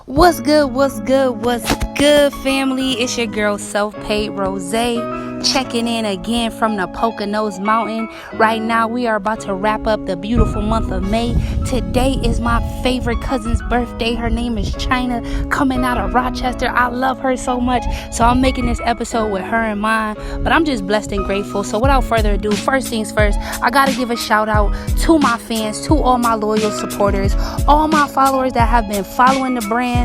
What's good, family? It's your girl, Self-Paid Rose, checking in again from the Poconos Mountain. Right now, we are about to wrap up the beautiful month of May. Today is my favorite cousin's birthday. Her name is China, coming out of Rochester. I love her so much, so I'm making this episode with her in mind. But I'm just blessed and grateful. So without further ado, first things first, I gotta give a shout out to my fans, to all my loyal supporters, all my followers that have been following the brand,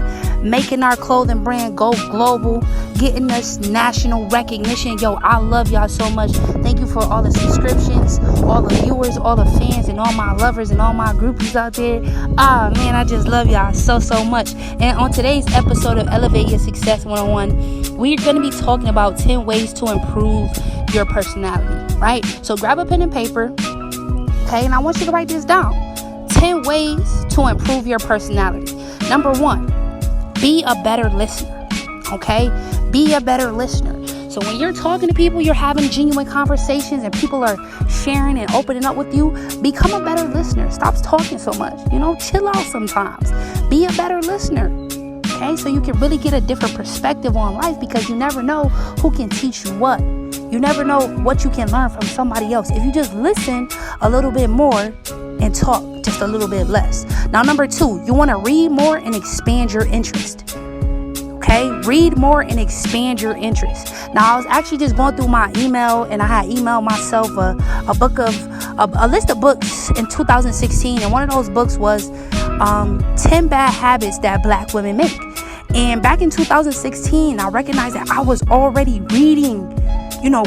making our clothing brand go global, getting us national recognition. Yo, I love y'all so much. Thank you for all the subscriptions, all the viewers, all the fans, and all my lovers and all my groupies out there. Man, I just love y'all so much. And on today's episode of Elevate Your Success 101, we're going to be talking about 10 ways to improve your personality, right? So grab a pen and paper, okay? And I want you to write this down. 10 ways to improve your personality. Number 1, be a better listener, okay? Be a better listener. So when you're talking to people, you're having genuine conversations and people are sharing and opening up with you, become a better listener. Stop talking so much, chill out sometimes. Be a better listener, okay? So you can really get a different perspective on life, because you never know who can teach you what. You never know what you can learn from somebody else if you just listen a little bit more and talk just a little bit less. Now, number 2, you want to read more and expand your interest. Okay, read more and expand your interest. Now, I was actually just going through my email, and I had emailed myself a list of books in 2016, and one of those books was 10 Bad Habits That Black Women Make. And back in 2016, I recognized that I was already reading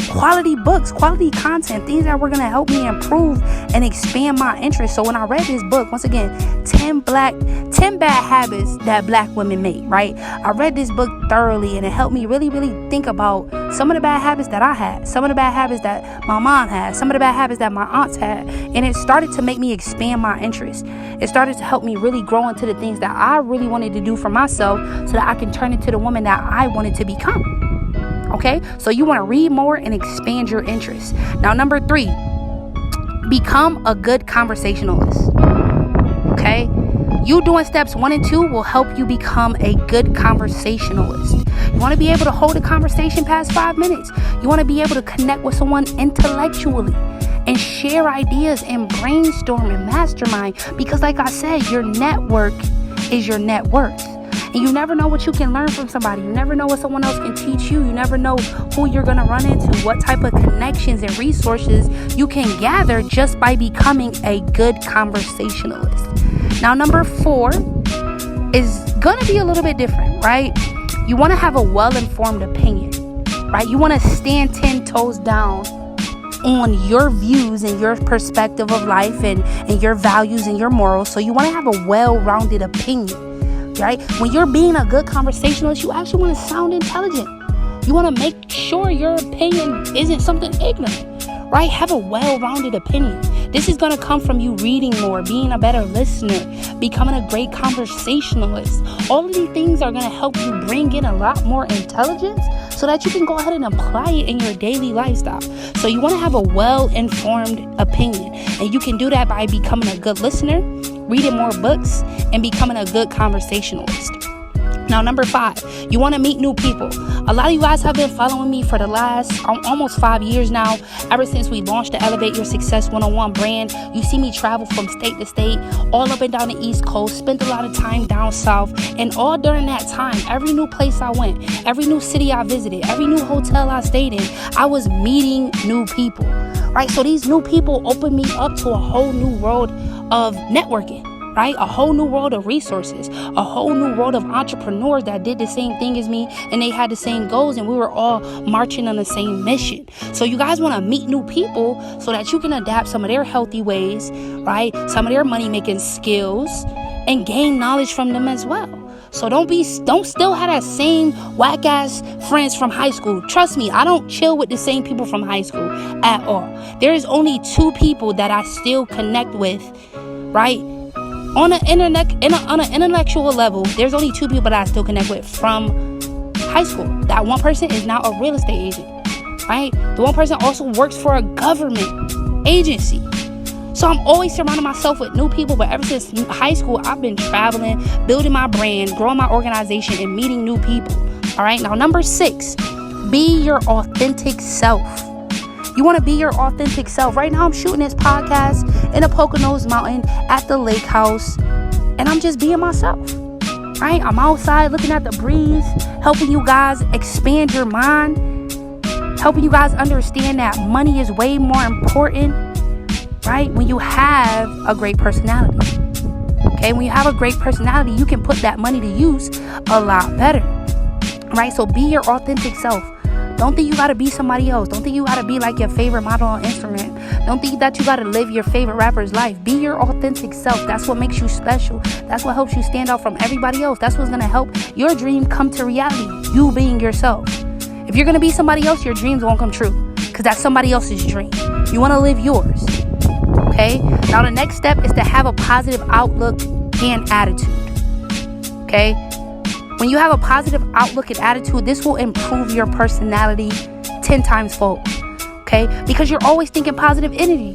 quality books, quality content, things that were going to help me improve and expand my interest. So when I read this book, once again, 10 Bad Habits That Black Women Make, right? I read this book thoroughly, and it helped me really think about some of the bad habits that I had, some of the bad habits that my mom had, some of the bad habits that my aunts had. And it started to make me expand my interest. It started to help me really grow into the things that I really wanted to do for myself, so that I can turn into the woman that I wanted to become. Okay, so you want to read more and expand your interests. Now, number 3, become a good conversationalist. Okay, you doing steps 1 and 2 will help you become a good conversationalist. You want to be able to hold a conversation past 5 minutes. You want to be able to connect with someone intellectually and share ideas and brainstorm and mastermind, because like I said, your network is your net worth. And you never know what you can learn from somebody. You never know what someone else can teach you. You never know who you're going to run into, what type of connections and resources you can gather just by becoming a good conversationalist. Now, number 4 is going to be a little bit different, right? You want to have a well-informed opinion, right? You want to stand 10 toes down on your views and your perspective of life and your values and your morals. So you want to have a well-rounded opinion. Right? When you're being a good conversationalist, you actually want to sound intelligent. You want to make sure your opinion isn't something ignorant, right? Have a well-rounded opinion. This is going to come from you reading more, being a better listener, becoming a great conversationalist. All of these things are going to help you bring in a lot more intelligence so that you can go ahead and apply it in your daily lifestyle. So you want to have a well-informed opinion, and you can do that by becoming a good listener, reading more books, and becoming a good conversationalist. Now, number 5, you want to meet new people. A lot of you guys have been following me for the last almost 5 years now, ever since we launched the Elevate Your Success 101 brand. You see me travel from state to state, all up and down the East Coast, spent a lot of time down south, and all during that time, every new place I went, every new city I visited, every new hotel I stayed in, I was meeting new people, right? So these new people opened me up to a whole new world of networking, right? A whole new world of resources, a whole new world of entrepreneurs that did the same thing as me, and they had the same goals, and we were all marching on the same mission. So you guys want to meet new people so that you can adapt some of their healthy ways, right? Some of their money-making skills, and gain knowledge from them as well. So don't still have that same whack-ass friends from high school. Trust me, I don't chill with the same people from high school at all. There is only 2 people that I still connect with, right? On an intellectual level, there's only 2 people that I still connect with from high school. That one person is now a real estate agent, right? The one person also works for a government agency. So I'm always surrounding myself with new people. But ever since high school, I've been traveling, building my brand, growing my organization, and meeting new people. All right. Now, number 6, be your authentic self. You want to be your authentic self. Right now, I'm shooting this podcast in a Poconos Mountain at the lake house, and I'm just being myself. Right? I'm outside looking at the breeze, helping you guys expand your mind, helping you guys understand that money is way more important, right? When you have a great personality. Okay? When you have a great personality, you can put that money to use a lot better. Right? So be your authentic self. Don't think you got to be somebody else. Don't think you got to be like your favorite model on Instagram. Don't think that you got to live your favorite rapper's life. Be your authentic self. That's what makes you special. That's what helps you stand out from everybody else. That's what's going to help your dream come to reality. You being yourself. If you're going to be somebody else, your dreams won't come true, because that's somebody else's dream. You want to live yours. Okay? Now, the next step is to have a positive outlook and attitude. Okay? When you have a positive outlook and attitude, this will improve your personality 10 times fold. Okay? Because you're always thinking positive energy.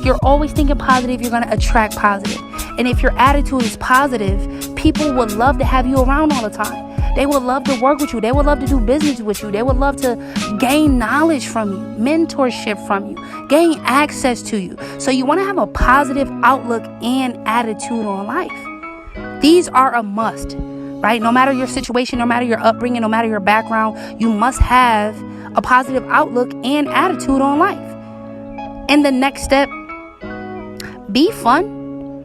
You're always thinking positive. You're going to attract positive. And if your attitude is positive, people would love to have you around all the time. They would love to work with you. They would love to do business with you. They would love to gain knowledge from you, mentorship from you, gain access to you. So you want to have a positive outlook and attitude on life. These are a must, right? No matter your situation, no matter your upbringing, no matter your background, you must have a positive outlook and attitude on life. And the next step, be fun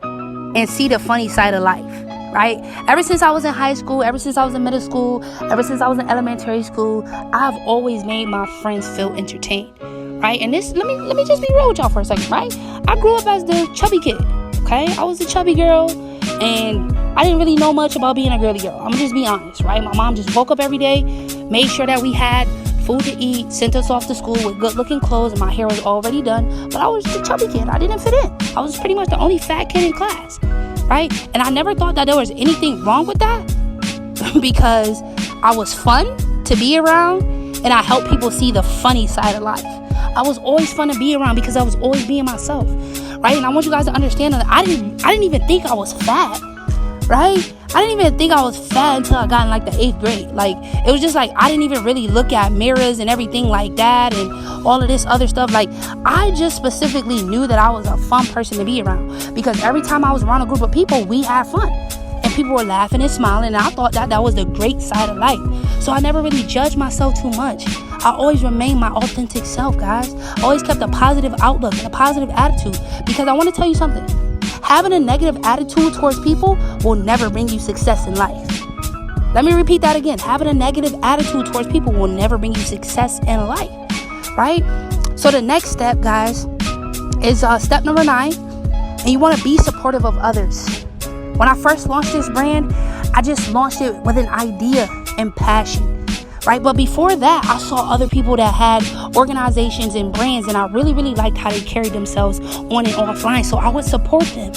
and see the funny side of life. Right? Ever since I was in high school, ever since I was in middle school, ever since I was in elementary school, I've always made my friends feel entertained. Right? And this, let me just be real with y'all for a second, right? I grew up as the chubby kid. Okay? I was a chubby girl, and I didn't really know much about being a girly girl. I'm gonna just be honest, right? My mom just woke up every day, made sure that we had food to eat, sent us off to school with good looking clothes, and my hair was already done. But I was the chubby kid. I didn't fit in. I was pretty much the only fat kid in class. Right? And I never thought that there was anything wrong with that, because I was fun to be around, and I helped people see the funny side of life. I was always fun to be around because I was always being myself. Right? And I want you guys to understand that I didn't even think I was fat. Right? I didn't even think I was fat until I got in like the 8th grade. Like, it was just like, I didn't even really look at mirrors and everything like that and all of this other stuff. Like, I just specifically knew that I was a fun person to be around, because every time I was around a group of people, we had fun. And people were laughing and smiling, and I thought that was the great side of life. So I never really judged myself too much. I always remained my authentic self, guys. I always kept a positive outlook and a positive attitude, because I want to tell you something. Having a negative attitude towards people will never bring you success in life. Let me repeat that again. Having a negative attitude towards people will never bring you success in life. Right? So the next step, guys, is step number 9. And you want to be supportive of others. When I first launched this brand, I just launched it with an idea and passion. Right? But before that, I saw other people that had organizations and brands, and I really, really liked how they carried themselves on and offline. So I would support them.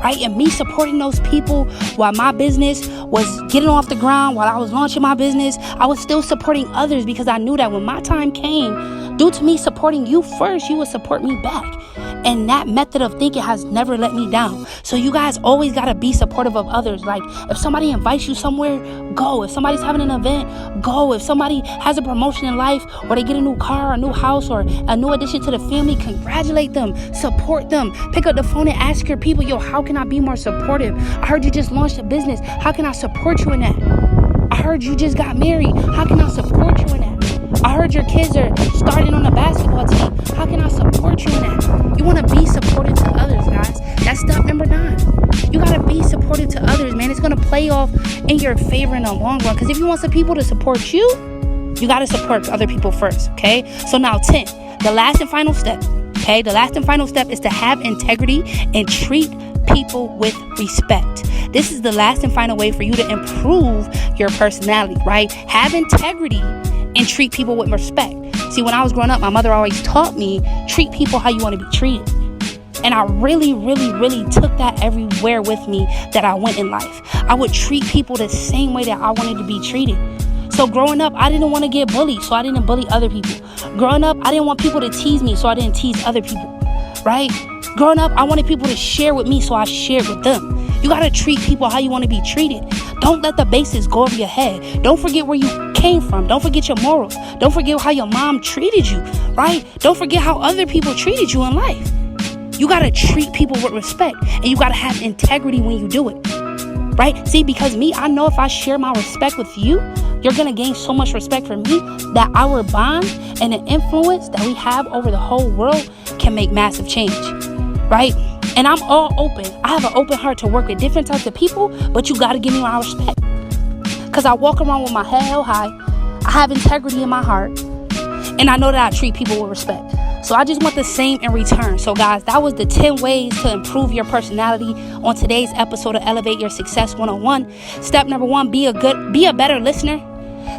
Right? And me supporting those people while my business was getting off the ground, while I was launching my business, I was still supporting others, because I knew that when my time came, due to me supporting you first, you would support me back. And that method of thinking has never let me down. So you guys always got to be supportive of others. Like, if somebody invites you somewhere, go. If somebody's having an event, go. If somebody has a promotion in life, or they get a new car, a new house, or a new addition to the family, congratulate them, support them. Pick up the phone and ask your people, yo, how can I be more supportive? I heard you just launched a business. How can I support you in that? I heard you just got married. How can I support you in that? I heard your kids are starting on the basketball team. How can I support you in that? You want to be supportive to others, guys. That's step number 9. You got to be supportive to others, man. It's going to play off in your favor in the long run. Because if you want some people to support you, you got to support other people first, okay? So now 10, the last and final step, okay? The last and final step is to have integrity and treat people with respect. This is the last and final way for you to improve your personality, right? Have integrity and treat people with respect. See, when I was growing up, my mother always taught me, treat people how you want to be treated. And I really, really, really took that everywhere with me that I went in life. I would treat people the same way that I wanted to be treated. So growing up, I didn't want to get bullied, so I didn't bully other people. Growing up, I didn't want people to tease me, so I didn't tease other people. right? Growing up, I wanted people to share with me, so I shared with them. You got to treat people how you want to be treated. Don't let the basics go over your head. Don't forget where you came from. Don't forget your morals. Don't forget how your mom treated you, right? Don't forget how other people treated you in life. You got to treat people with respect, and you got to have integrity when you do it, right? See, because me, I know if I share my respect with you, you're going to gain so much respect for me that our bond and the influence that we have over the whole world can make massive change, right? And I'm all open. I have an open heart to work with different types of people, but you got to give me my respect. Because I walk around with my head held high. I have integrity in my heart. And I know that I treat people with respect. So I just want the same in return. So guys, that was the 10 ways to improve your personality on today's episode of Elevate Your Success 101. Step number 1, be a better listener.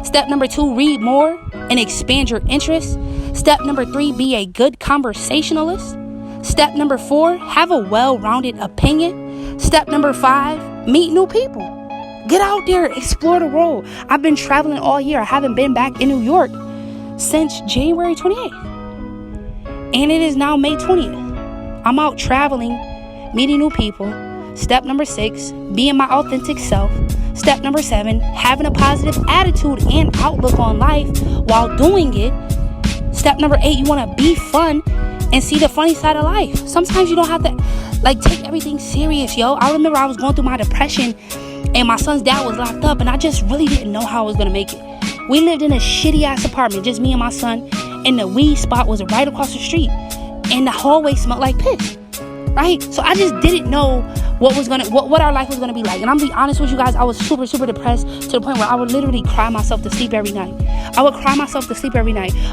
Step number 2, read more and expand your interests. Step number 3, be a good conversationalist. Step number 4, have a well-rounded opinion. Step number 5, meet new people. Get out there, explore the world. I've been traveling all year. I haven't been back in New York since January 28th. And it is now May 20th. I'm out traveling, meeting new people. Step number 6, being my authentic self. Step number 7, having a positive attitude and outlook on life while doing it. Step number 8, you want to be fun and see the funny side of life. Sometimes you don't have to take everything serious, yo. I remember I was going through my depression and my son's dad was locked up and I just really didn't know how I was going to make it. We lived in a shitty ass apartment, just me and my son, and the weed spot was right across the street and the hallway smelled like piss, right? So I just didn't know what our life was going to be like. And I'm gonna be honest with you guys, I was super, super depressed to the point where I would literally cry myself to sleep every night.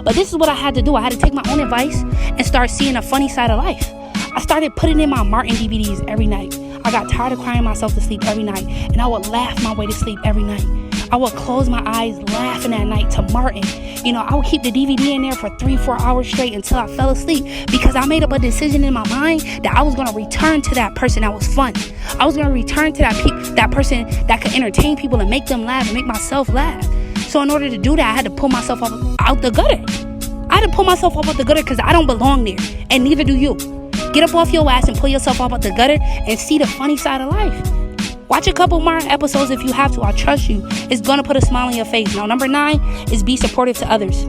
But this is what I had to do. I had to take my own advice and start seeing a funny side of life. I started putting in my Martin DVDs every night. I got tired of crying myself to sleep every night, and I would laugh my way to sleep every night. I would close my eyes laughing at night to Martin. I would keep the DVD in there for 3-4 hours straight until I fell asleep, because I made up a decision in my mind that I was going to return to that person that was fun. I was going to return to that person that could entertain people and make them laugh and make myself laugh. So in order to do that, I had to pull myself out the gutter. Because I don't belong there, and neither do you. Get up off your ass and pull yourself up out the gutter and see the funny side of life. Watch a couple more episodes if you have to. I trust you. It's going to put a smile on your face. Now, number 9 is be supportive to others.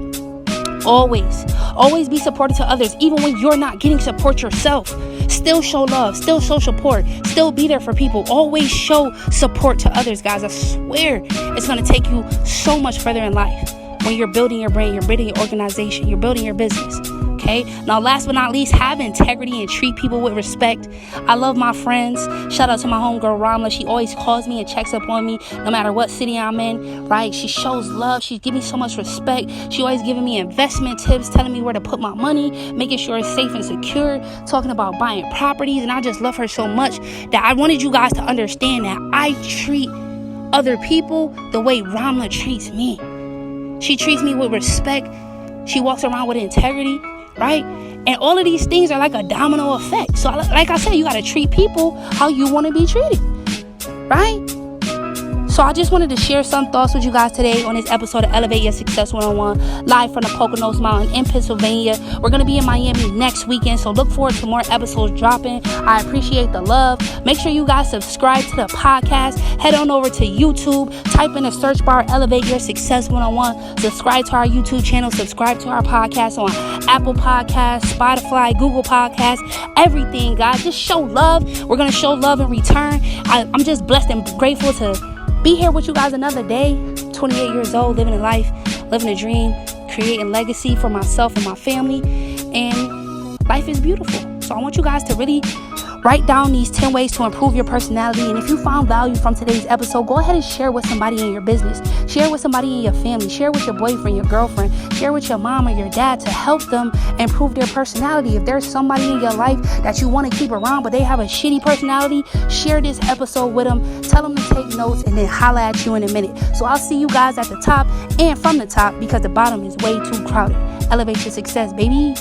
Always be supportive to others. Even when you're not getting support yourself, still show love, still show support, still be there for people. Always show support to others, guys. I swear it's going to take you so much further in life when you're building your brain, you're building your organization, you're building your business. Okay. Now, last but not least, have integrity and treat people with respect. I love my friends. Shout out to my homegirl Ramla. She always calls me and checks up on me no matter what city I'm in, right? She shows love. She's giving me so much respect. She always giving me investment tips, telling me where to put my money, making sure it's safe and secure, talking about buying properties. And I just love her so much that I wanted you guys to understand that I treat other people the way Ramla treats me. She treats me with respect. She walks around with integrity. Right? And all of these things are like a domino effect. So like I said, you got to treat people how you want to be treated. Right? So I just wanted to share some thoughts with you guys today on this episode of Elevate Your Success 101, live from the Poconos Mountain in Pennsylvania. We're going to be in Miami next weekend, so look forward to more episodes dropping. I appreciate the love. Make sure you guys subscribe to the podcast. Head on over to YouTube. Type in the search bar, Elevate Your Success 101. Subscribe to our YouTube channel. Subscribe to our podcast on Apple Podcasts, Spotify, Google Podcasts, everything, guys. Just show love. We're going to show love in return. I'm just blessed and grateful to be here with you guys another day. 28 years old, living a life, living a dream, creating legacy for myself and my family. And life is beautiful. So I want you guys to really write down these 10 ways to improve your personality. And if you found value from today's episode, go ahead and share with somebody in your business. Share with somebody in your family. Share with your boyfriend, your girlfriend. Share with your mom or your dad to help them improve their personality. If there's somebody in your life that you want to keep around, but they have a shitty personality, share this episode with them. Tell them to take notes and then holla at you in a minute. So I'll see you guys at the top and from the top, because the bottom is way too crowded. Elevate your success, baby.